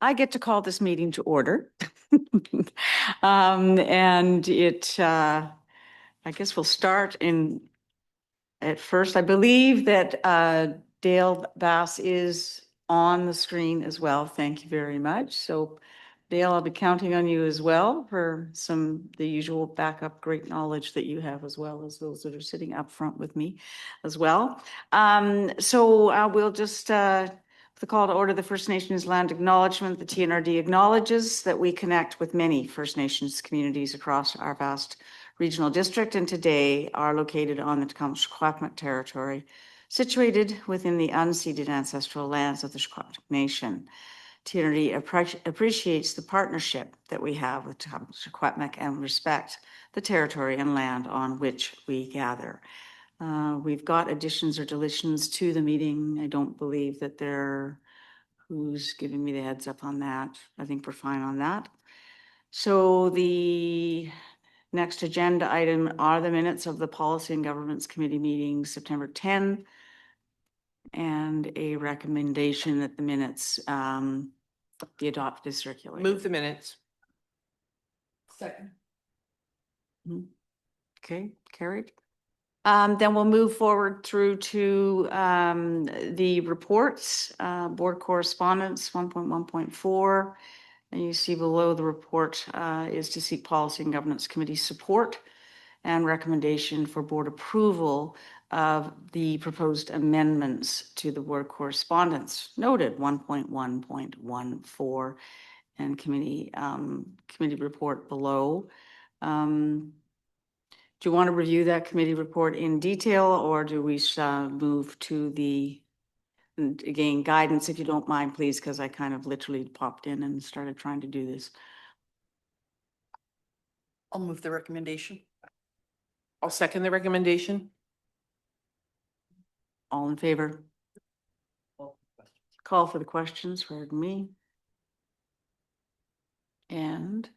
I get to call this meeting to order. And I guess we'll start at first. I believe that Dale Bass is on the screen as well. Thank you very much. So Dale, I'll be counting on you as well for the usual backup great knowledge that you have, as well as those that are sitting up front with me as well. So we'll just the call to order the First Nations land acknowledgement. The TNRD acknowledges that we connect with many First Nations communities across our vast regional district, and today are located on the Tecumseh territory, situated within the unceded ancestral lands of the Secwepemc Nation. TNRD appreciates the partnership that we have with Secwepemc and respect the territory and land on which we gather. We've got additions or deletions to the meeting. I don't believe that who's giving me the heads up on that. I think we're fine on that. So the next agenda item are the minutes of the Policy and Governments Committee meeting September 10, and a recommendation that the minutes be adopted as circulated. Move the minutes. Second. Okay, carried. Then we'll move forward through to the reports, board correspondence 1.1.4. And you see below the report is to seek Policy and Governance Committee support and recommendation for board approval of the proposed amendments to the board correspondence noted 1.1.14 and committee report below. Do you want to review that committee report in detail, or do we move to the, and again, guidance, if you don't mind, please, because I kind of literally popped in and started trying to do this. I'll move the recommendation. I'll second the recommendation. All in favor? Call for the questions, pardon me. And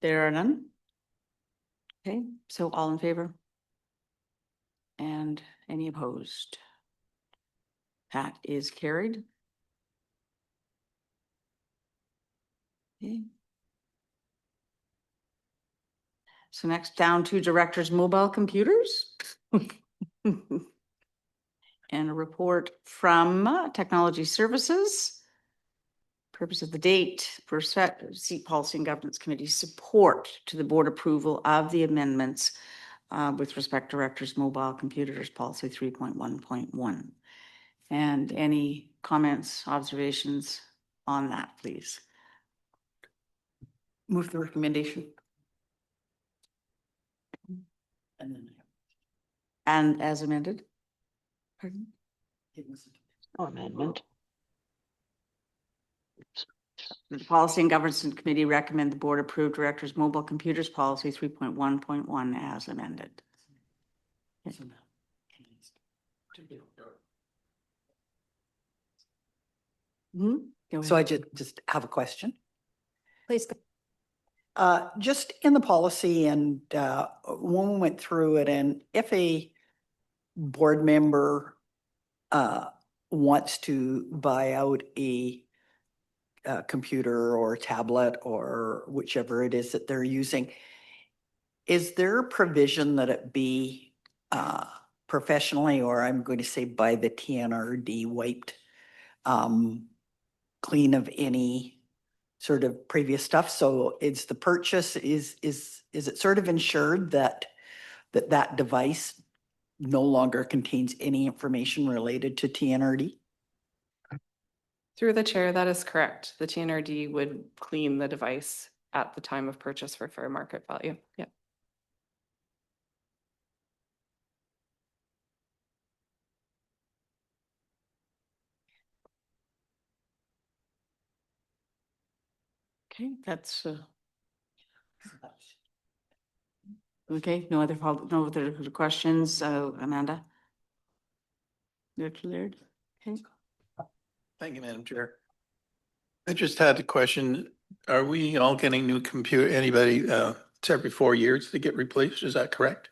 there are none. Okay, so all in favor? And any opposed? That is carried. Okay. So next, down to directors' mobile computers. And a report from Technology Services. Purpose of the date for seat Policy and Governance Committee support to the board approval of the amendments with respect to directors' mobile computers policy 3.1.1. And any comments, observations on that, please? Move the recommendation. And as amended? Pardon? Amendment. The Policy and Governance Committee recommend the board approve directors' mobile computers policy 3.1.1 as amended. So I just have a question. Please. Just in the policy, and when we went through it, and if a board member wants to buy out a computer or tablet or whichever it is that they're using, is there a provision that it be professionally, or I'm going to say by the TNRD, wiped clean of any sort of previous stuff? So it's the purchase, is it sort of ensured that that device no longer contains any information related to TNRD? Through the chair, that is correct. The TNRD would clean the device at the time of purchase for fair market value. Yeah. Okay, that's okay. No other questions, Amanda? You're cleared. Okay. Thank you, Madam Chair. I just had a question. Are we all getting new computer? Anybody, it's every 4 years to get replaced? Is that correct?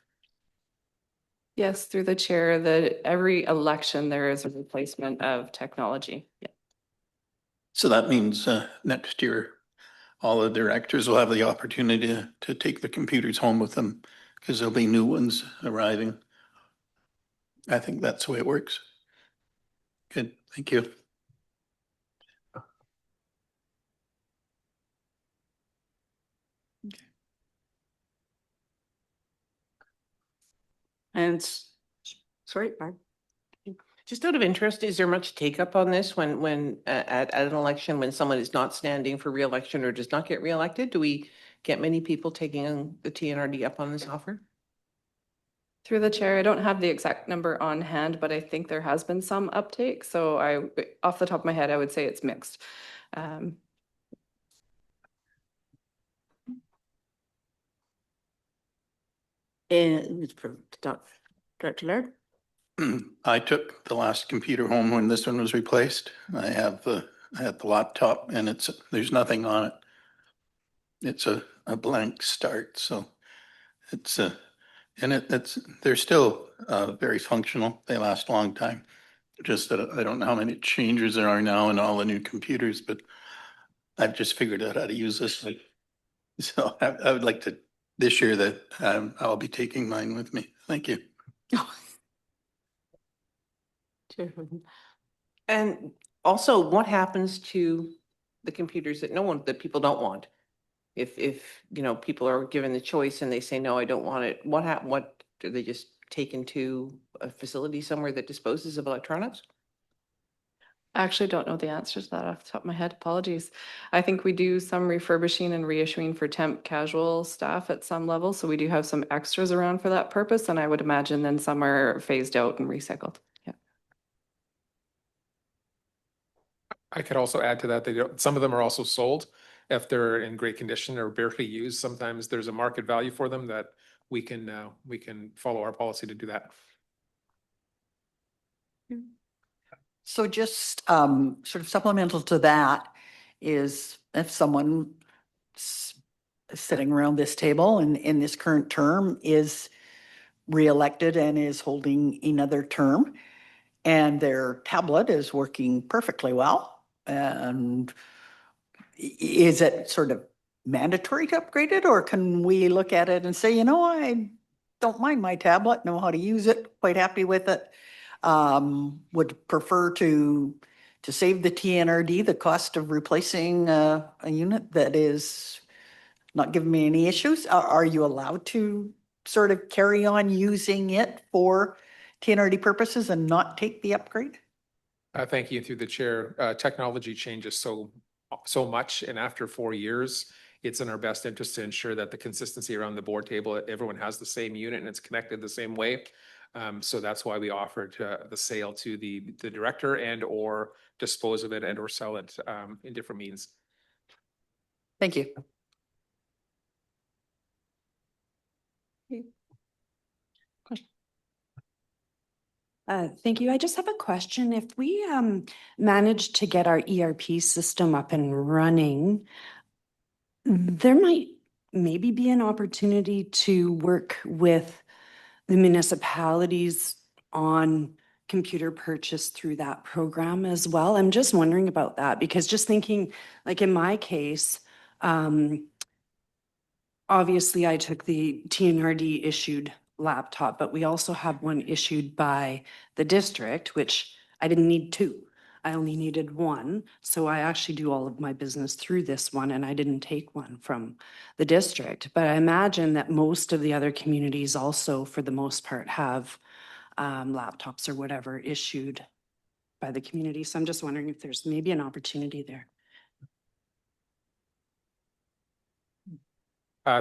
Yes, through the chair, that every election there is a replacement of technology. Yeah. So that means next year, all the directors will have the opportunity to take the computers home with them because there'll be new ones arriving. I think that's the way it works. Good, thank you. And, sorry, Barb. Just out of interest, is there much take up on this when at an election, when someone is not standing for re-election or does not get re-elected? Do we get many people taking the TNRD up on this offer? Through the chair, I don't have the exact number on hand, but I think there has been some uptake. So off the top of my head, I would say it's mixed. And Director Laird? I took the last computer home when this one was replaced. I had the laptop and there's nothing on it. It's a blank start, so it's they're still very functional. They last a long time. Just that I don't know how many changes there are now in all the new computers, but I've just figured out how to use this. So I would like to, this year that I'll be taking mine with me. Thank you. And also, what happens to the computers that people don't want? If people are given the choice and they say, no, I don't want it, what do they just take into a facility somewhere that disposes of electronics? I actually don't know the answer to that off the top of my head. Apologies. I think we do some refurbishing and reissuing for temp casual staff at some level. So we do have some extras around for that purpose. And I would imagine then some are phased out and recycled. Yeah. I could also add to that, some of them are also sold if they're in great condition or barely used. Sometimes there's a market value for them that we can follow our policy to do that. So just sort of supplemental to that is if someone sitting around this table and in this current term is reelected and is holding another term and their tablet is working perfectly well, and is it sort of mandatory to upgrade it, or can we look at it and say, you know, I don't mind my tablet, know how to use it, quite happy with it. Would prefer to save the TNRD, the cost of replacing a unit that is not giving me any issues. Are you allowed to sort of carry on using it for TNRD purposes and not take the upgrade? Thank you. Through the chair, technology changes so much, and after 4 years, it's in our best interest to ensure that the consistency around the board table, everyone has the same unit and it's connected the same way. So that's why we offered the sale to the director and or dispose of it and or sell it in different means. Thank you. Thank you. I just have a question. If we manage to get our ERP system up and running, there might maybe be an opportunity to work with the municipalities on computer purchase through that program as well. I'm just wondering about that because just thinking, like in my case, obviously I took the TNRD issued laptop, but we also have one issued by the district, which I didn't need two. I only needed one. So I actually do all of my business through this one and I didn't take one from the district. But I imagine that most of the other communities also, for the most part, have laptops or whatever issued by the community. So I'm just wondering if there's maybe an opportunity there.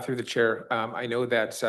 Through the chair, I know that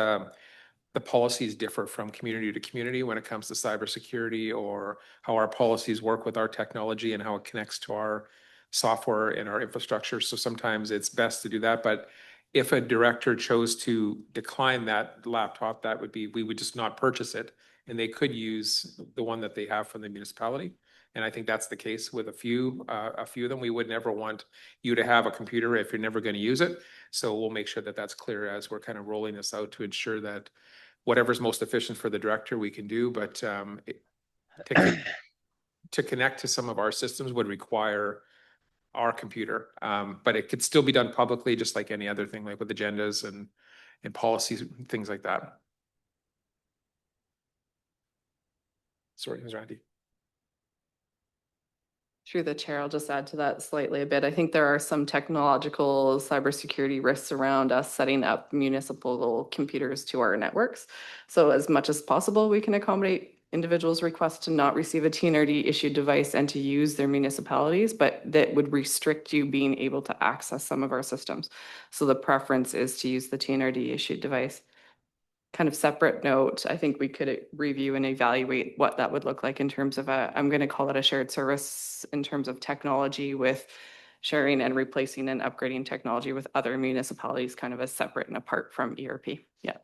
the policies differ from community to community when it comes to cybersecurity or how our policies work with our technology and how it connects to our software and our infrastructure. So sometimes it's best to do that. But if a director chose to decline that laptop, we would just not purchase it, and they could use the one that they have from the municipality. And I think that's the case with a few of them. We would never want you to have a computer if you're never going to use it. So we'll make sure that that's clear as we're kind of rolling this out to ensure that whatever's most efficient for the director we can do, but to connect to some of our systems would require our computer. But it could still be done publicly, just like any other thing, like with agendas and policies, things like that. Sorry, Ms. Randy. Through the chair, I'll just add to that slightly a bit. I think there are some technological cybersecurity risks around us setting up municipal computers to our networks. So as much as possible, we can accommodate individuals' requests to not receive a TNRD issued device and to use their municipalities, but that would restrict you being able to access some of our systems. So the preference is to use the TNRD issued device. Kind of separate note, I think we could review and evaluate what that would look like in terms of I'm going to call it a shared service in terms of technology with sharing and replacing and upgrading technology with other municipalities, kind of as separate and apart from ERP. Yeah.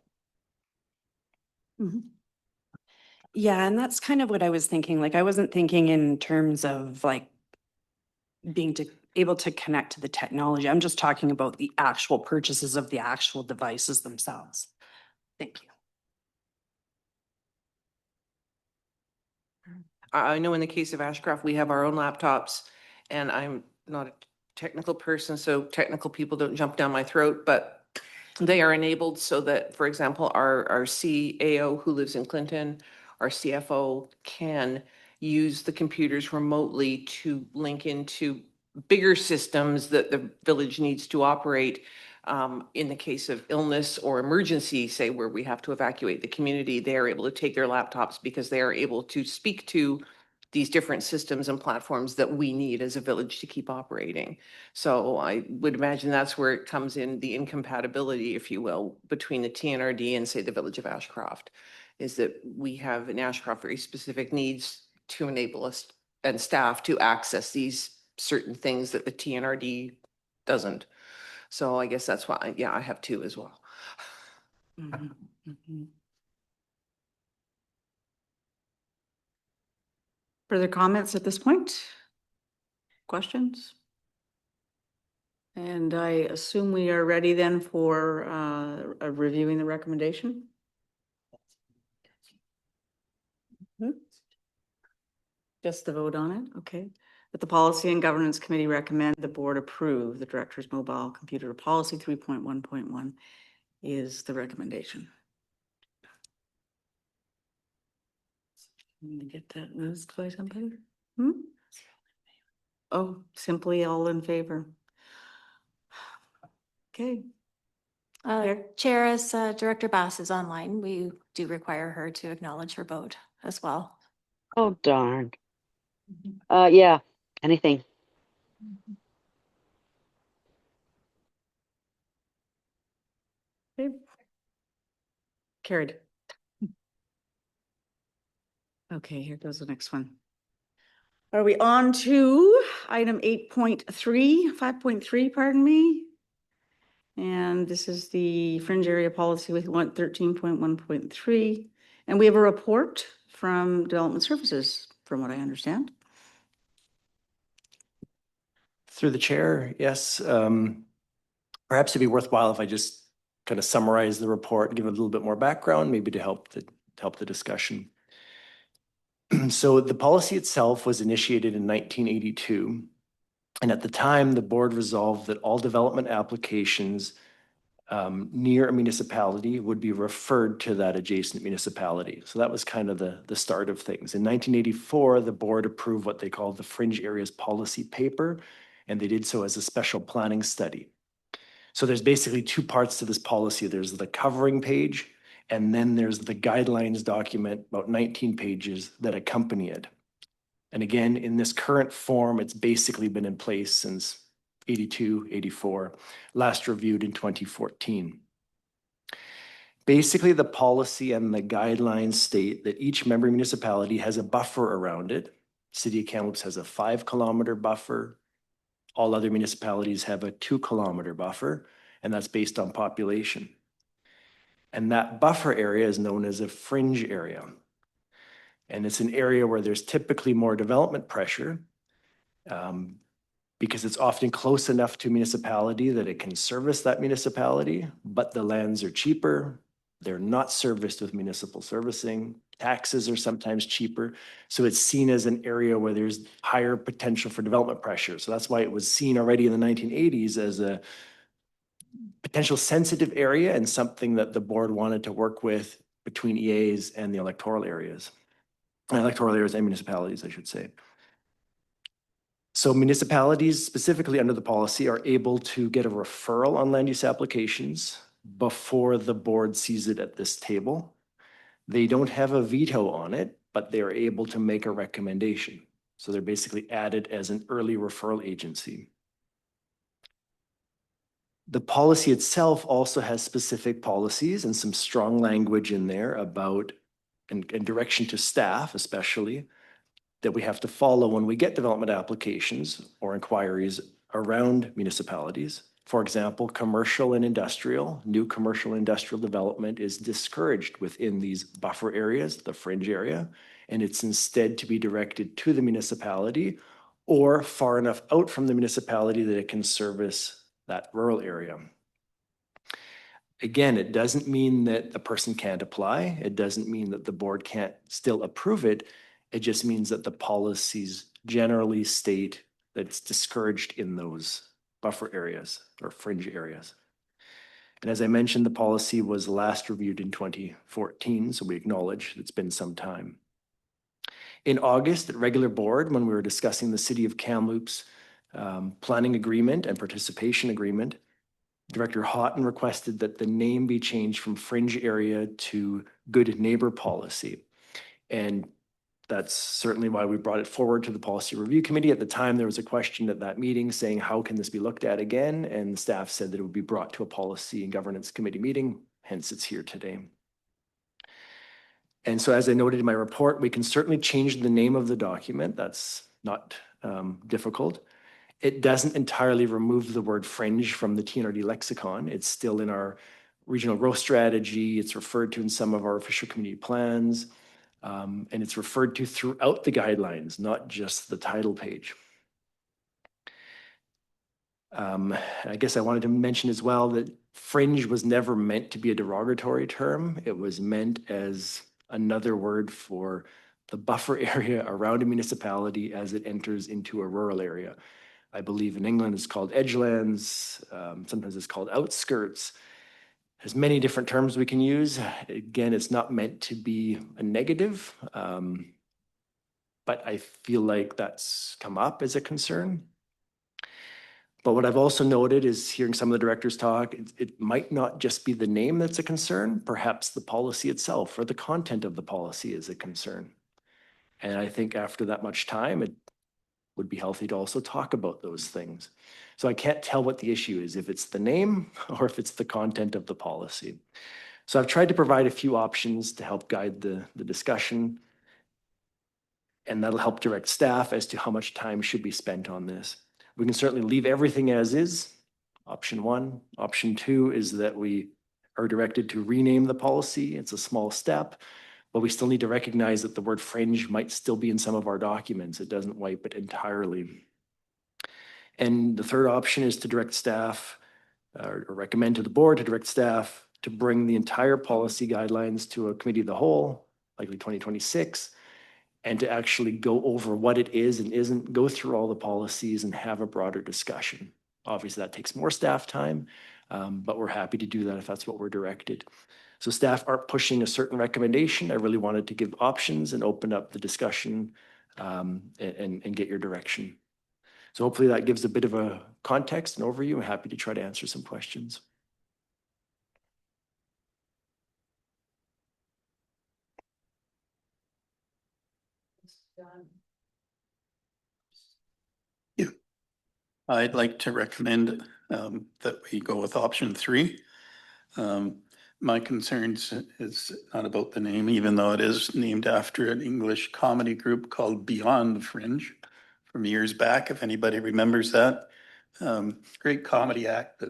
Yeah, and that's kind of what I was thinking. Like, I wasn't thinking in terms of like being able to connect to the technology. I'm just talking about the actual purchases of the actual devices themselves. Thank you. I know in the case of Ashcraft, we have our own laptops, and I'm not a technical person, so technical people don't jump down my throat, but they are enabled so that, for example, our CAO who lives in Clinton, our CFO can use the computers remotely to link into bigger systems that the village needs to operate. In the case of illness or emergency, say where we have to evacuate the community, they are able to take their laptops because they are able to speak to these different systems and platforms that we need as a village to keep operating. So I would imagine that's where it comes in, the incompatibility, if you will, between the TNRD and say the village of Ashcroft, is that we have in Ashcroft very specific needs to enable us and staff to access these certain things that the TNRD doesn't. So I guess that's why, yeah, I have two as well. Further comments at this point? Questions? And I assume we are ready then for reviewing the recommendation? Just the vote on it, okay. That the Policy and Governance Committee recommend the board approve the Director's Mobile Computer Policy 3.1.1 is the recommendation. Let me get that moved by somebody. Oh, simply all in favor. Okay. Chair, as Director Bass is online, we do require her to acknowledge her vote as well. Oh, darn. Yeah, anything. Okay. Carried. Okay, here goes the next one. Are we on to item 8.3, 5.3, pardon me? And this is the fringe area policy with 13.1.3. And we have a report from Development Services, from what I understand. Through the chair, yes. Perhaps it'd be worthwhile if I just kind of summarize the report, give a little bit more background, maybe to help the discussion. So the policy itself was initiated in 1982. And at the time, the board resolved that all development applications near a municipality would be referred to that adjacent municipality. So that was kind of the start of things. In 1984, the board approved what they called the Fringe Areas Policy Paper, and they did so as a special planning study. So there's basically two parts to this policy. There's the covering page, and then there's the guidelines document, about 19 pages, that accompany it. And again, in this current form, it's basically been in place since 82, 84, last reviewed in 2014. Basically, the policy and the guidelines state that each member municipality has a buffer around it. City of Kamloops has a 5-kilometer buffer. All other municipalities have a 2-kilometer buffer, and that's based on population. And that buffer area is known as a fringe area. And it's an area where there's typically more development pressure because it's often close enough to a municipality that it can service that municipality, but the lands are cheaper, They're not serviced with municipal servicing. Taxes are sometimes cheaper. So it's seen as an area where there's higher potential for development pressure. So that's why it was seen already in the 1980s as a potential sensitive area and something that the board wanted to work with between EAs and the electoral areas and municipalities, I should say. So municipalities, specifically under the policy, are able to get a referral on land use applications before the board sees it at this table. They don't have a veto on it, but they're able to make a recommendation. So they're basically added as an early referral agency. The policy itself also has specific policies and some strong language in there about and direction to staff, especially, that we have to follow when we get development applications or inquiries around municipalities. For example, commercial and industrial, new commercial and industrial development is discouraged within these buffer areas, the fringe area, and it's instead to be directed to the municipality or far enough out from the municipality that it can service that rural area. Again, it doesn't mean that the person can't apply. It doesn't mean that the board can't still approve it. It just means that the policies generally state that it's discouraged in those buffer areas or fringe areas. And as I mentioned, the policy was last reviewed in 2014, so we acknowledge it's been some time. In August, at regular board, when we were discussing the City of Kamloops planning agreement and participation agreement, Director Houghton requested that the name be changed from fringe area to good neighbor policy. And that's certainly why we brought it forward to the policy review committee. At the time, there was a question at that meeting saying, how can this be looked at again? And the staff said that it would be brought to a policy and governance committee meeting, hence it's here today. And so as I noted in my report, we can certainly change the name of the document. That's not difficult. It doesn't entirely remove the word fringe from the TNRD lexicon. It's still in our regional growth strategy. It's referred to in some of our official community plans. And it's referred to throughout the guidelines, not just the title page. I guess I wanted to mention as well that fringe was never meant to be a derogatory term. It was meant as another word for the buffer area around a municipality as it enters into a rural area. I believe in England it's called edgelands, sometimes it's called outskirts. There's many different terms we can use. Again, it's not meant to be a negative, but I feel like that's come up as a concern. But what I've also noted is hearing some of the directors talk, it might not just be the name that's a concern, perhaps the policy itself or the content of the policy is a concern. And I think after that much time, it would be healthy to also talk about those things. So I can't tell what the issue is, if it's the name or if it's the content of the policy. So I've tried to provide a few options to help guide the discussion, and that'll help direct staff as to how much time should be spent on this. We can certainly leave everything as is, option one. Option two is that we are directed to rename the policy. It's a small step, but we still need to recognize that the word fringe might still be in some of our documents. It doesn't wipe it entirely. And the third option is to direct staff or recommend to the board to direct staff to bring the entire policy guidelines to a committee of the whole, likely 2026, and to actually go over what it is and isn't, go through all the policies and have a broader discussion. Obviously, that takes more staff time, but we're happy to do that if that's what we're directed. So staff aren't pushing a certain recommendation. I really wanted to give options and open up the discussion and get your direction. So hopefully that gives a bit of a context and overview. I'm happy to try to answer some questions. Yeah. I'd like to recommend that we go with option 3. My concerns is not about the name, even though it is named after an English comedy group called Beyond the Fringe from years back, if anybody remembers that. Great comedy act.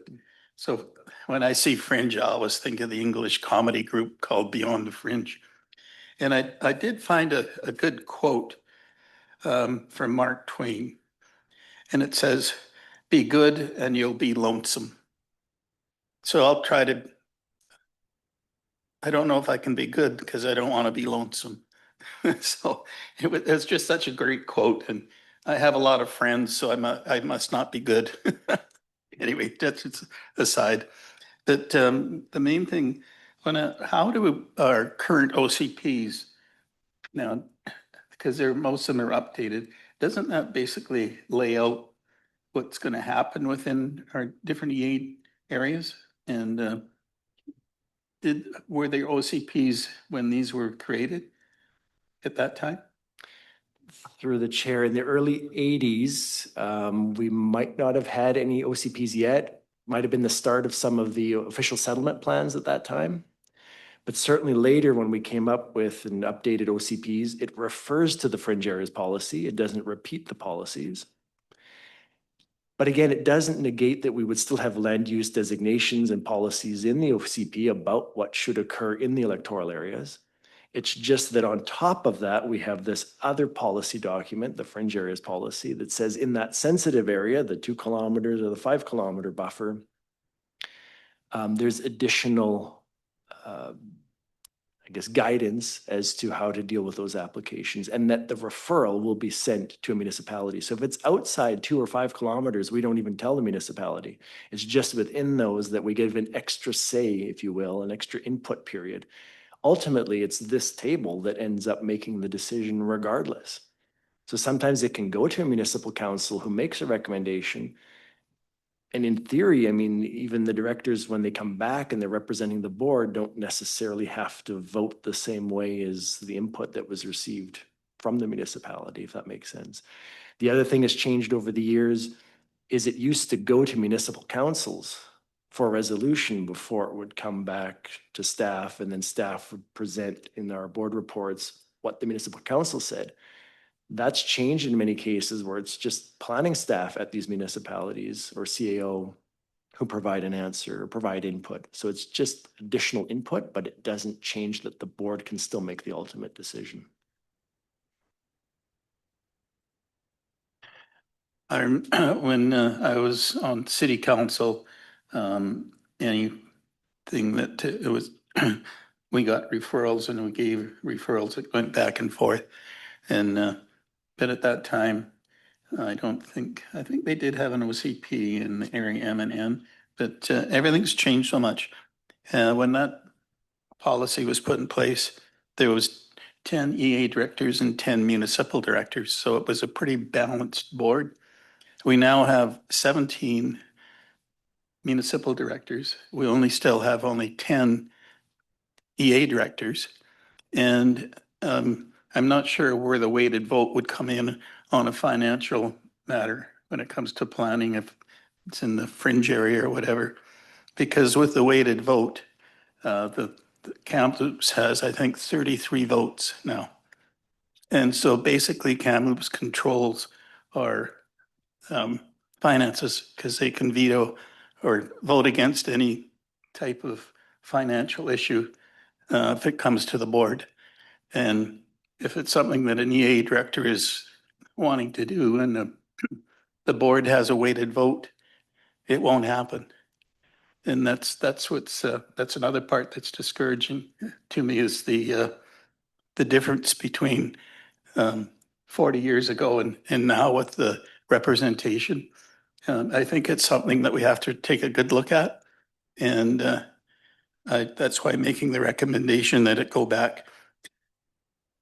So when I see Fringe, I always think of the English comedy group called Beyond the Fringe. And I did find a good quote from Mark Twain. And it says, "Be good and you'll be lonesome." So I'll try to I don't know if I can be good because I don't want to be lonesome. So it's just such a great quote, and I have a lot of friends, so I must not be good. Anyway, that's just aside. That the main thing, how do our current OCPs now, because most of them are updated, doesn't that basically lay out what's going to happen within our different EA areas? And were there OCPs when these were created at that time? Through the chair, in the early 80s, we might not have had any OCPs yet. Might have been the start of some of the official settlement plans at that time. But certainly later, when we came up with an updated OCPs, it refers to the fringe areas policy. It doesn't repeat the policies. But again, it doesn't negate that we would still have land use designations and policies in the OCP about what should occur in the electoral areas. It's just that on top of that, we have this other policy document, the fringe areas policy, that says in that sensitive area, the 2 kilometers or the 5 kilometer buffer, there's additional, I guess, guidance as to how to deal with those applications, and that the referral will be sent to a municipality. So if it's outside 2 or 5 kilometers, we don't even tell the municipality. It's just within those that we give an extra say, if you will, an extra input period. Ultimately, it's this table that ends up making the decision regardless. So sometimes it can go to a municipal council who makes a recommendation. And in theory, I mean, even the directors, when they come back and they're representing the board, don't necessarily have to vote the same way as the input that was received from the municipality, if that makes sense. The other thing that's changed over the years is it used to go to municipal councils for a resolution before it would come back to staff, and then staff would present in our board reports what the municipal council said. That's changed in many cases where it's just planning staff at these municipalities or CAO who provide an answer or provide input. So it's just additional input, but it doesn't change that the board can still make the ultimate decision. When I was on city council, anything that it was, we got referrals and we gave referrals. It went back and forth. And, but at that time, I think they did have an OCP in the area M and N, but everything's changed so much. When that policy was put in place, there was 10 EA directors and 10 municipal directors. So it was a pretty balanced board. We now have 17 municipal directors. We still have only 10 EA directors. And I'm not sure where the weighted vote would come in on a financial matter when it comes to planning, if it's in the fringe area or whatever. Because with the weighted vote, the Kamloops has, I think, 33 votes now. And so basically Kamloops controls our finances because they can veto or vote against any type of financial issue if it comes to the board. And if it's something that an EA director is wanting to do and the board has a weighted vote, it won't happen. And that's another part that's discouraging to me is the difference between 40 years ago and now with the representation. I think it's something that we have to take a good look at. And that's why I'm making the recommendation that it go back.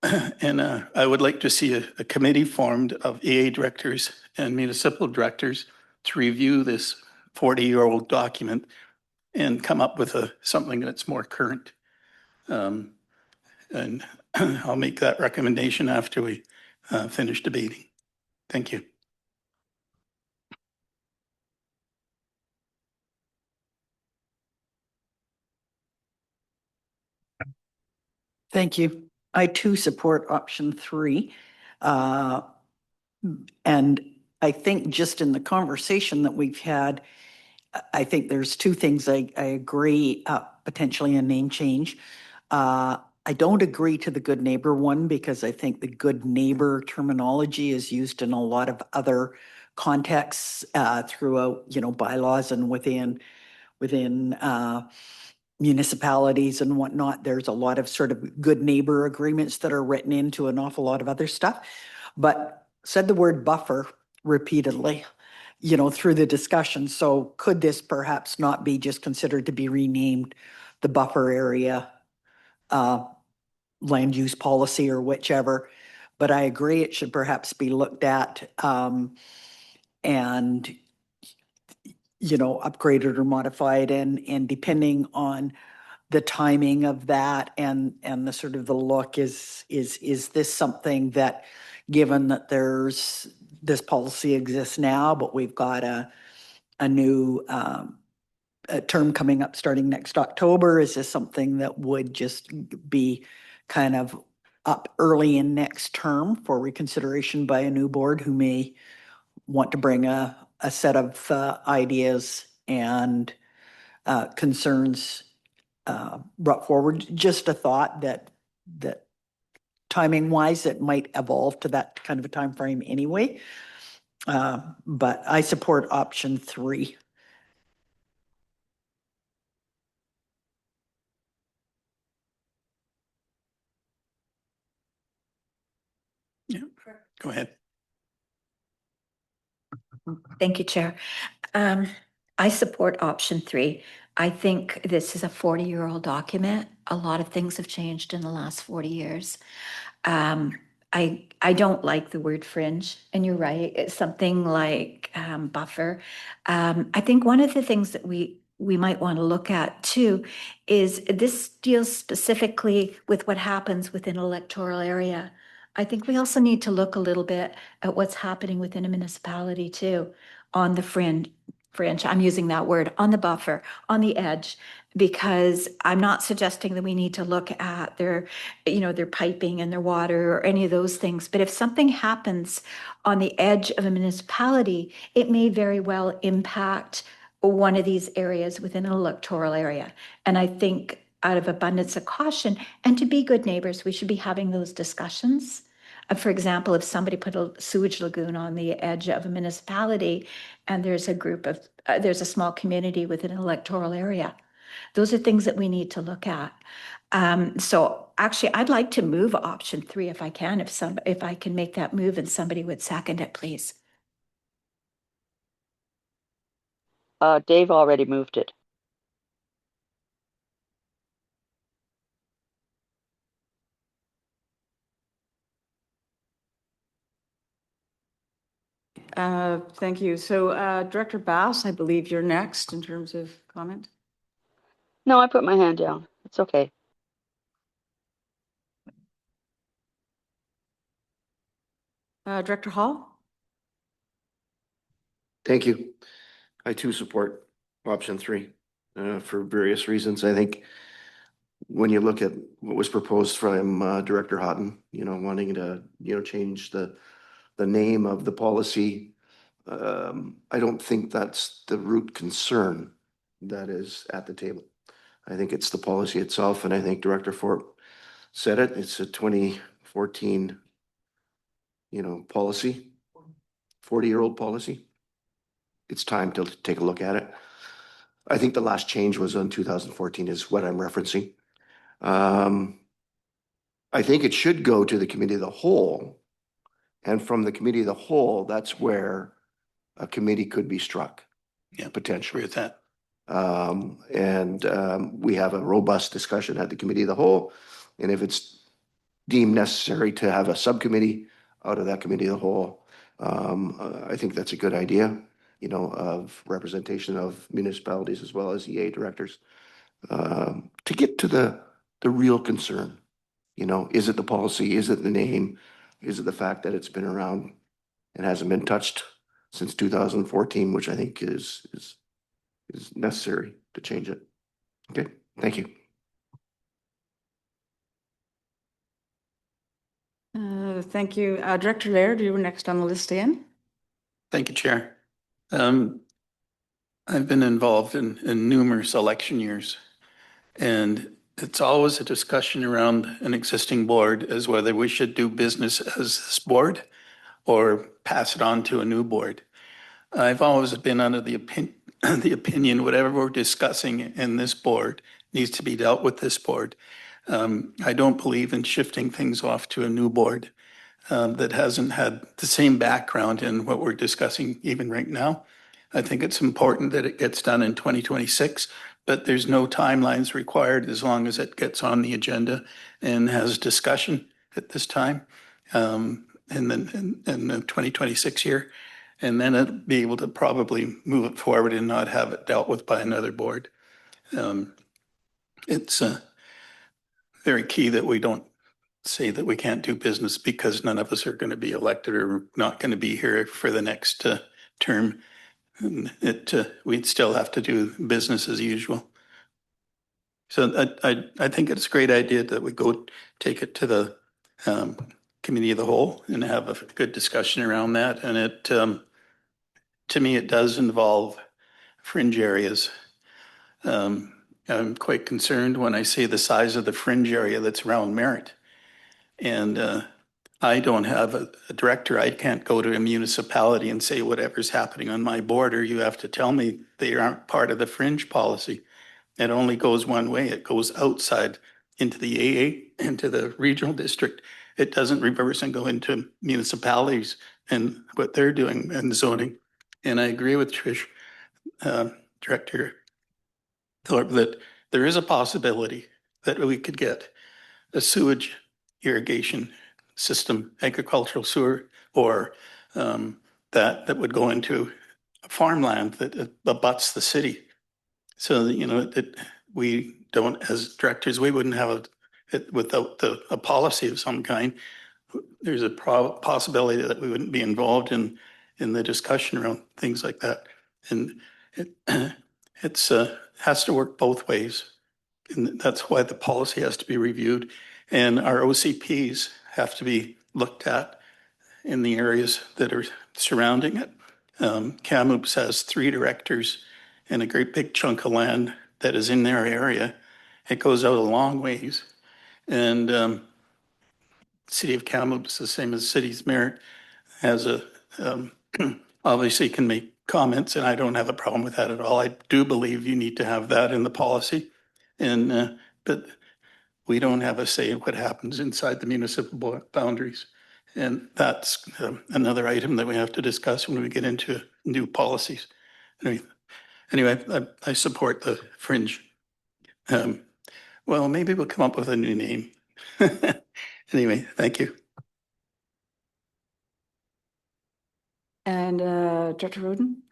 And I would like to see a committee formed of EA directors and municipal directors to review this 40-year-old document and come up with something that's more current. And I'll make that recommendation after we finish debating. Thank you. Thank you. I too support option 3. And I think just in the conversation that we've had, I think there's 2 things I agree, potentially a name change. I don't agree to the good neighbor one because I think the good neighbor terminology is used in a lot of other contexts throughout, bylaws and within municipalities and whatnot, there's a lot of sort of good neighbor agreements that are written into an awful lot of other stuff. But said the word buffer repeatedly, you know, through the discussion. So could this perhaps not be just considered to be renamed the buffer area land use policy or whichever? But I agree it should perhaps be looked at and you know, upgraded or modified, and depending on the timing of that and the sort of the look, is this something that, given that there's this policy exists now, but we've got a new a term coming up starting next October, is this something that would just be kind of up early in next term for reconsideration by a new board who may want to bring a set of ideas and concerns brought forward? Just a thought that timing wise, it might evolve to that kind of a time frame anyway. But I support option 3. Go ahead. Thank you, Chair. I support option 3. I think this is a 40-year-old document. A lot of things have changed in the last 40 years. I don't like the word fringe, and you're right. It's something like buffer. I think one of the things that we might want to look at too is this deals specifically with what happens within an electoral area. I think we also need to look a little bit at what's happening within a municipality too, on the fringe, I'm using that word, on the buffer, on the edge, because I'm not suggesting that we need to look at their, you know, their piping and their water or any of those things. But if something happens on the edge of a municipality, it may very well impact one of these areas within an electoral area. And I think out of abundance of caution and to be good neighbors, we should be having those discussions. For example, if somebody put a sewage lagoon on the edge of a municipality and there's a group of, there's a small community within an electoral area, those are things that we need to look at. So actually, I'd like to move option 3 if I can, if I can make that move and somebody would second it, please. Dave already moved it. Thank you. So Director Bass, I believe you're next in terms of comment. No, I put my hand down. It's okay. Director Hall? Thank you. I too support option 3 for various reasons. I think when you look at what was proposed from Director Houghton, you know, wanting to, you know, change the name of the policy, I don't think that's the root concern that is at the table. I think it's the policy itself, and I think Director Fort said it. It's a 2014, you know, policy, 40-year-old policy. It's time to take a look at it. I think the last change was on 2014 is what I'm referencing. I think it should go to the committee of the whole. And from the committee of the whole, that's where a committee could be struck. Yeah, potentially. agree with that. We have a robust discussion at the committee of the whole. And if it's deemed necessary to have a subcommittee out of that committee of the whole, I think that's a good idea, you know, of representation of municipalities as well as EA directors, to get to the real concern. You know, is it the policy? Is it the name? Is it the fact that it's been around and hasn't been touched since 2014, which I think is necessary to change it. Okay, thank you. Thank you. Director Laird, you were next on the list again. Thank you, Chair. I've been involved in numerous election years, and it's always a discussion around an existing board as whether we should do business as this board or pass it on to a new board. I've always been under the opinion, whatever we're discussing in this board needs to be dealt with this board. I don't believe in shifting things off to a new board that hasn't had the same background in what we're discussing even right now. I think it's important that it gets done in 2026, but there's no timelines required as long as it gets on the agenda and has discussion at this time. And then in the 2026 year, and then it'll be able to probably move it forward and not have it dealt with by another board. It's very key that we don't say that we can't do business because none of us are going to be elected or not going to be here for the next term. And we'd still have to do business as usual. So I think it's a great idea that we go take it to the committee of the whole and have a good discussion around that. And it, to me, it does involve fringe areas. I'm quite concerned when I see the size of the fringe area that's around Merritt. And I don't have a director. I can't go to a municipality and say whatever's happening on my border. You have to tell me they aren't part of the fringe policy. It only goes one way. It goes outside into the AA, into the regional district. It doesn't reverse and go into municipalities and what they're doing and zoning. And I agree with Trish, Director Thorpe, that there is a possibility that we could get a sewage irrigation system, agricultural sewer, or that would go into farmland that abuts the city. So that, you know, we don't, as directors, we wouldn't have without a policy of some kind. There's a possibility that we wouldn't be involved in the discussion around things like that. And it's has to work both ways. And that's why the policy has to be reviewed. And our OCPs have to be looked at in the areas that are surrounding it. Kamloops has 3 directors and a great big chunk of land that is in their area. It goes out a long ways. And City of Kamloops, the same as City's Merritt, has a, obviously can make comments, and I don't have a problem with that at all. I do believe you need to have that in the policy. And, but we don't have a say in what happens inside the municipal boundaries. And that's another item that we have to discuss when we get into new policies. Anyway, I support the fringe. Well, maybe we'll come up with a new name. Anyway, thank you. And Director Roden?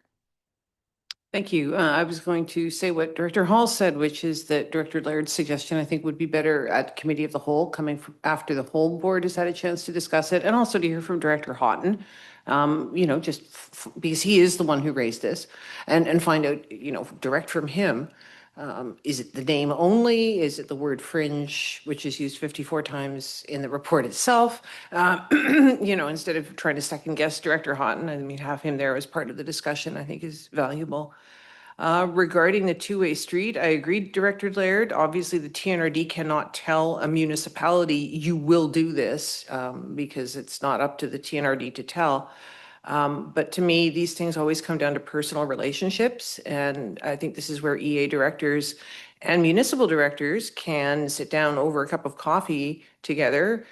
Thank you. I was going to say what Director Hall said, which is that Director Laird's suggestion, I think, would be better at committee of the whole, coming from after the whole board has had a chance to discuss it, and also to hear from Director Houghton, you know, just because he is the one who raised this, and find out, you know, direct from him. Is it the name only? Is it the word fringe, which is used 54 times in the report itself? You know, instead of trying to second guess Director Houghton, I mean, have him there as part of the discussion, I think is valuable. Regarding the two-way street, I agree, Director Laird. Obviously, the TNRD cannot tell a municipality, you will do this, because it's not up to the TNRD to tell. But to me, these things always come down to personal relationships. And I think this is where EA directors and municipal directors can sit down over a cup of coffee together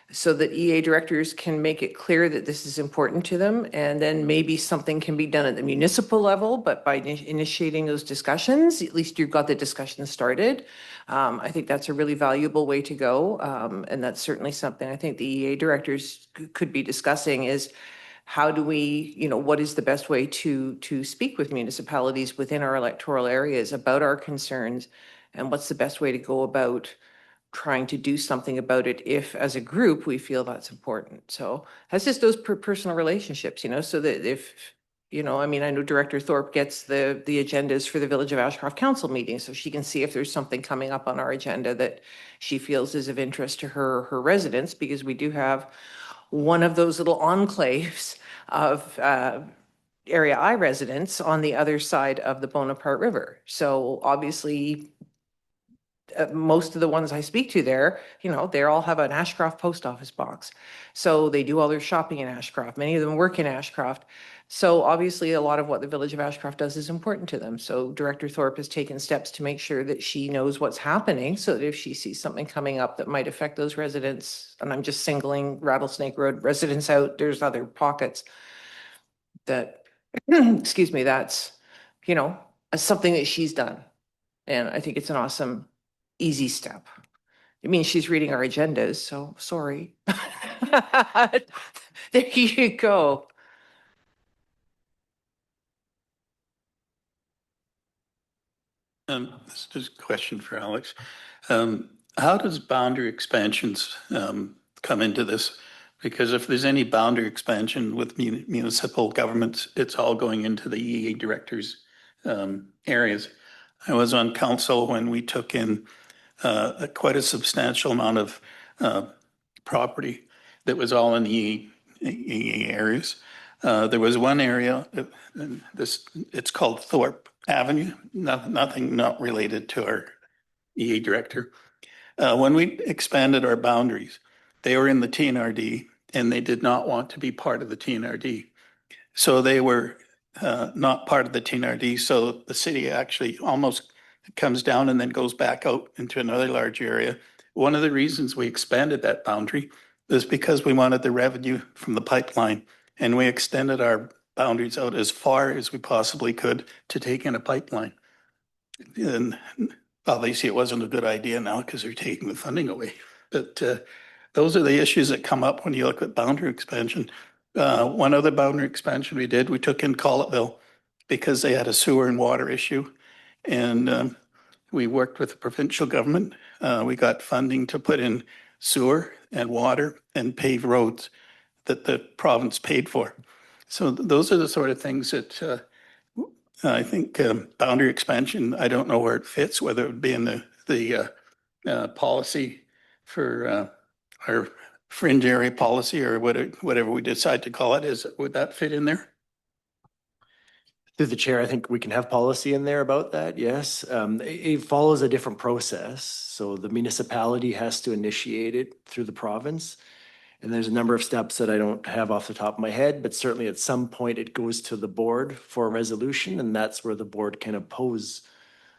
so that EA directors can make it clear that this is important to them. And then maybe something can be done at the municipal level, but by initiating those discussions, at least you've got the discussion started. I think that's a really valuable way to go. And that's certainly something I think the EA directors could be discussing is, how do we, you know, what is the best way to speak with municipalities within our electoral areas about our concerns, and what's the best way to go about trying to do something about it if, as a group, we feel that's important. So that's just those personal relationships, you know, so that if, you know, I mean, I know Director Thorpe gets the agendas for the Village of Ashcroft Council meeting, so she can see if there's something coming up on our agenda that she feels is of interest to her residents, because we do have one of those little enclaves of Area I residents on the other side of the Bonaparte River. So obviously, most of the ones I speak to there, you know, they all have an Ashcroft post office box. So they do all their shopping in Ashcroft. Many of them work in Ashcroft. So obviously, a lot of what the Village of Ashcroft does is important to them. So Director Thorpe has taken steps to make sure that she knows what's happening, so that if she sees something coming up that might affect those residents, and I'm just singling Rattlesnake Road residents out, there's other pockets that, excuse me, that's, you know, something that she's done. And I think it's an awesome, easy step. It means she's reading our agendas, so sorry. There you go. This is a question for Alex. How does boundary expansions come into this? Because if there's any boundary expansion with municipal governments, it's all going into the EA directors' areas. I was on council when we took in quite a substantial amount of property that was all in the EA areas. There was one area, it's called Thorpe Avenue, nothing not related to our EA director. When we expanded our boundaries, they were in the TNRD and they did not want to be part of the TNRD. So they were not part of the TNRD. So the city actually almost comes down and then goes back out into another large area. One of the reasons we expanded that boundary is because we wanted the revenue from the pipeline, and we extended our boundaries out as far as we possibly could to take in a pipeline. And obviously, it wasn't a good idea now because they're taking the funding away. But those are the issues that come up when you look at boundary expansion. One other boundary expansion we did, we took in Collettville because they had a sewer and water issue. And we worked with the provincial government. We got funding to put in sewer and water and pave roads that the province paid for. So those are the sort of things that I think boundary expansion, I don't know where it fits, whether it would be in the policy for our fringe area policy or whatever we decide to call it. Would that fit in there? Through the chair, I think we can have policy in there about that, yes. It follows a different process. So the municipality has to initiate it through the province. And there's a number of steps that I don't have off the top of my head, but certainly at some point it goes to the board for a resolution, and that's where the board can oppose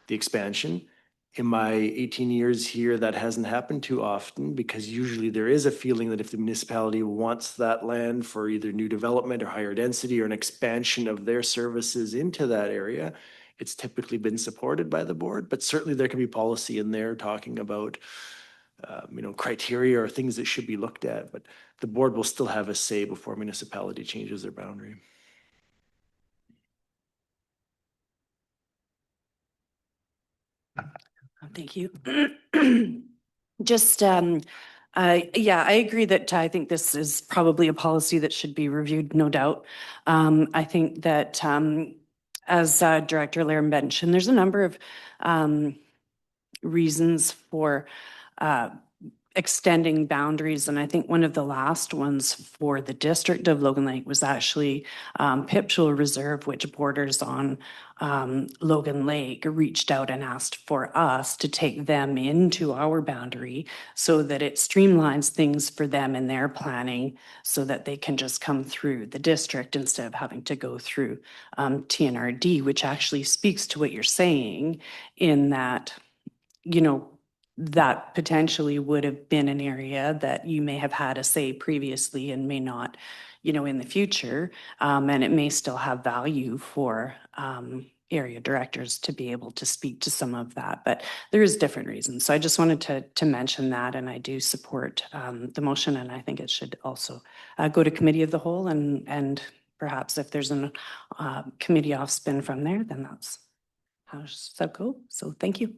the expansion. In my 18 years here, that hasn't happened too often because usually there is a feeling that if the municipality wants that land for either new development or higher density or an expansion of their services into that area, it's typically been supported by the board. But certainly there can be policy in there talking about criteria or things that should be looked at, but the board will still have a say before a municipality changes their boundary. Thank you. Just, yeah, I agree that I think this is probably a policy that should be reviewed, no doubt. I think that as Director Lair mentioned, there's a number of reasons for extending boundaries. And I think one of the last ones for the district of Logan Lake was actually Pipchul Reserve, which borders on Logan Lake, reached out and asked for us to take them into our boundary so that it streamlines things for them in their planning so that they can just come through the district instead of having to go through TNRD, which actually speaks to what you're saying in that, that potentially would have been an area that you may have had a say previously and may not, in the future. And it may still have value for area directors to be able to speak to some of that, but there is different reasons. So I just wanted to mention that, and I do support the motion, and I think it should also go to committee of the whole, and perhaps if there's a committee off spin from there, then that's how does that go. So thank you.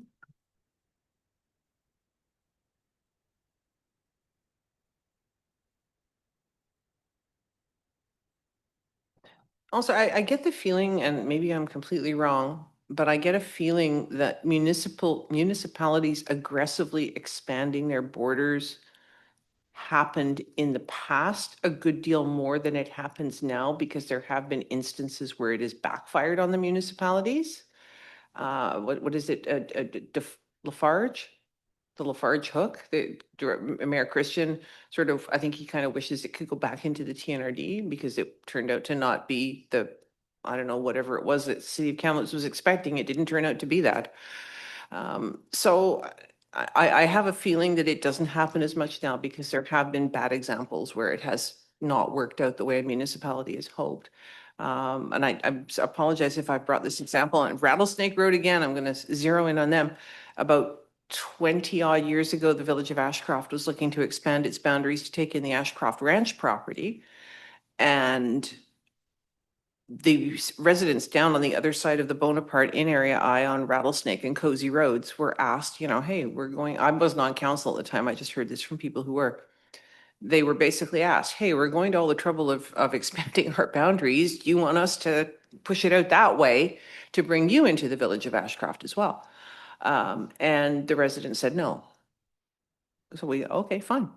Also, I get the feeling, and maybe I'm completely wrong, but I get a feeling that municipalities aggressively expanding their borders happened in the past a good deal more than it happens now, because there have been instances where it has backfired on the municipalities. What is it? Lafarge? the Lafarge hook. Mayor Christian sort of, I think he kind of wishes it could go back into the TNRD because it turned out to not be the, I don't know, whatever it was that City of Kamloops was expecting. It didn't turn out to be that. So I have a feeling that it doesn't happen as much now because there have been bad examples where it has not worked out the way a municipality has hoped. And I apologize if I brought this example on Rattlesnake Road again. I'm going to zero in on them. About 20 odd years ago, the village of Ashcroft was looking to expand its boundaries to take in the Ashcroft Ranch property. And the residents down on the other side of the Bonaparte in Area I on Rattlesnake and Cozy Roads were asked, you know, hey, we're going, I wasn't on council at the time. I just heard this from people who were. They were basically asked, hey, we're going to all the trouble of expanding our boundaries. Do you want us to push it out that way to bring you into the village of Ashcroft as well? And the residents said no. So okay, fine.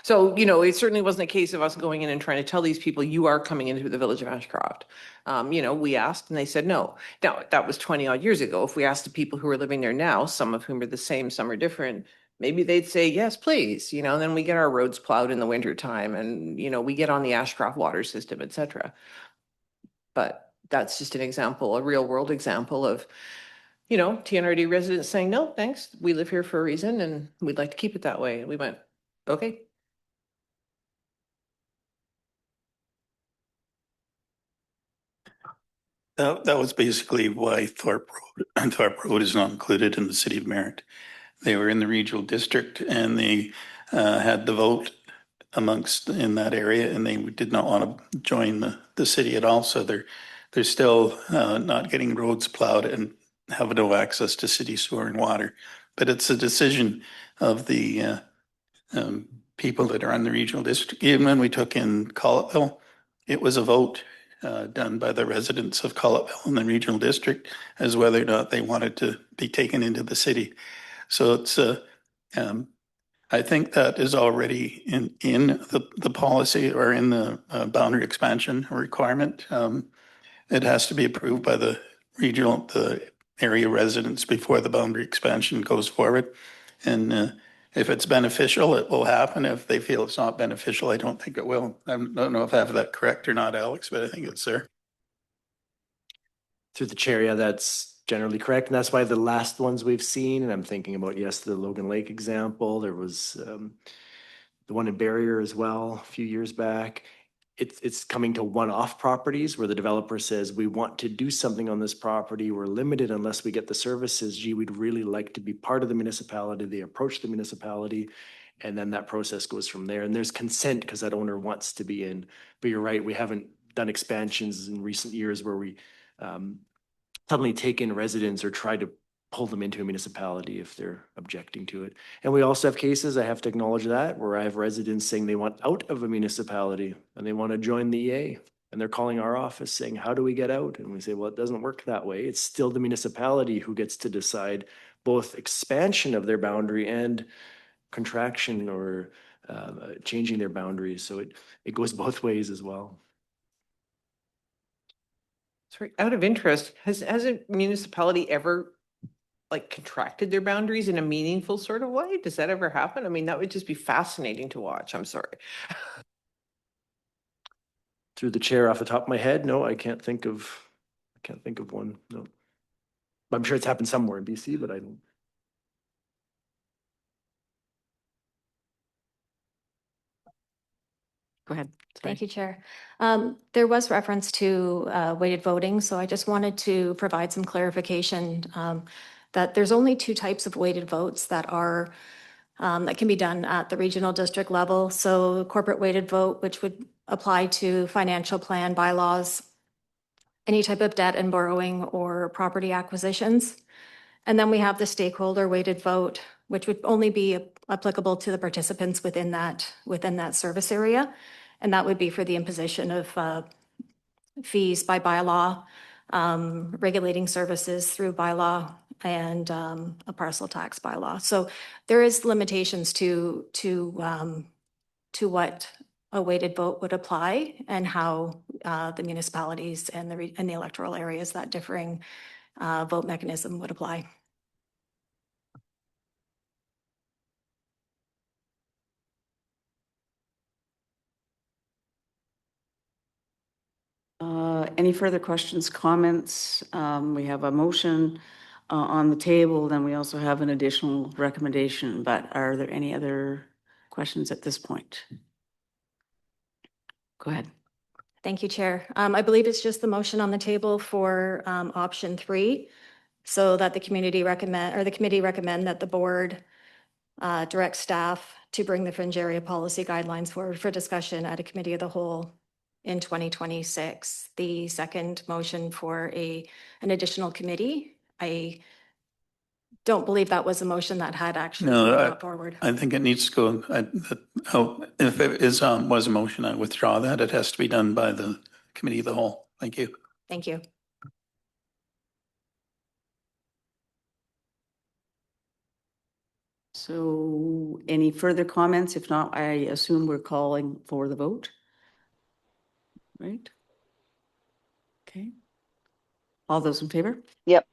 So, you know, it certainly wasn't a case of us going in and trying to tell these people you are coming into the village of Ashcroft. You know, we asked and they said no. Now, that was 20 odd years ago. If we asked the people who are living there now, some of whom are the same, some are different, maybe they'd say, yes, please. You know, and then we get our roads plowed in the winter time and, you know, we get on the Ashcroft water system, et cetera. But that's just an example, a real world example of, you know, TNRD residents saying, no, thanks. We live here for a reason and we'd like to keep it that way. And we went, okay. That was basically why Thorpe Road is not included in the city of Merritt. They were in the regional district and they had the vote amongst in that area and they did not want to join the city at all. So they're still not getting roads plowed and have no access to city sewer and water. But it's a decision of the people that are on the regional district. Even when we took in Collettville, it was a vote done by the residents of Collettville in the regional district as whether or not they wanted to be taken into the city. So it's I think that is already in the policy or in the boundary expansion requirement. It has to be approved by the area residents before the boundary expansion goes forward. And if it's beneficial, it will happen. If they feel it's not beneficial, I don't think it will. I don't know if I have that correct or not, Alex, but I think it's there. Through the chair, yeah, that's generally correct. And that's why the last ones we've seen, and I'm thinking about, yes, the Logan Lake example, there was the one in Barrier as well a few years back. It's coming to one-off properties where the developer says, we want to do something on this property. We're limited unless we get the services. Gee, we'd really like to be part of the municipality. They approach the municipality and then that process goes from there. And there's consent because that owner wants to be in. But you're right, we haven't done expansions in recent years where we suddenly take in residents or try to pull them into a municipality if they're objecting to it. And we also have cases, I have to acknowledge that, where I have residents saying they want out of a municipality and they want to join the EA. And they're calling our office saying, how do we get out? And we say, well, it doesn't work that way. It's still the municipality who gets to decide both expansion of their boundary and contraction or changing their boundaries. So it goes both ways as well. Sorry, out of interest, has a municipality ever like contracted their boundaries in a meaningful sort of way? Does that ever happen? I mean, that would just be fascinating to watch. I'm sorry. Through the chair off the top of my head, no, I can't think of one, no. I'm sure it's happened somewhere in BC, but I don't. Go ahead. Thank you, Chair. There was reference to weighted voting, so I just wanted to provide some clarification that there's only two types of weighted votes that are that can be done at the regional district level. So corporate weighted vote, which would apply to financial plan bylaws, any type of debt and borrowing or property acquisitions. And then we have the stakeholder weighted vote, which would only be applicable to the participants within that service area. And that would be for the imposition of fees by bylaw, regulating services through bylaw, and a parcel tax bylaw. So there is limitations to what a weighted vote would apply and how the municipalities and the electoral areas that differing vote mechanism would apply. Any further questions, comments? We have a motion on the table, then we also have an additional recommendation, but are there any other questions at this point? Go ahead. Thank you, Chair. I believe it's just the motion on the table for option 3, so that the community recommend, or the committee recommend that the board direct staff to bring the fringe area policy guidelines forward for discussion at a committee of the whole in 2026. The second motion for an additional committee, I don't believe that was a motion that had actually No, been I- brought forward. I think it needs to go, if it is, was a motion, I withdraw that. It has to be done by the committee of the whole. Thank you. Thank you. So any further comments? If not, I assume we're calling for the vote. Right? Okay. All those in favor? Yep.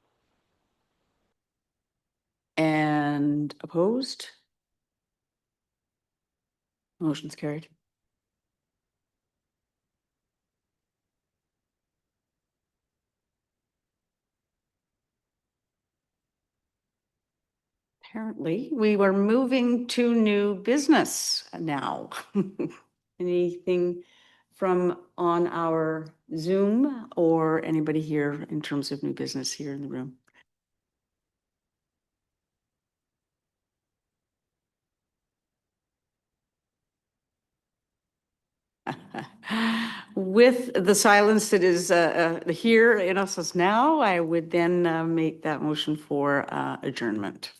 And opposed? Motion's carried. Apparently, we were moving to new business now. Anything from on our Zoom or anybody here in terms of new business here in the room? With the silence that is here in us now, I would then make that motion for adjournment.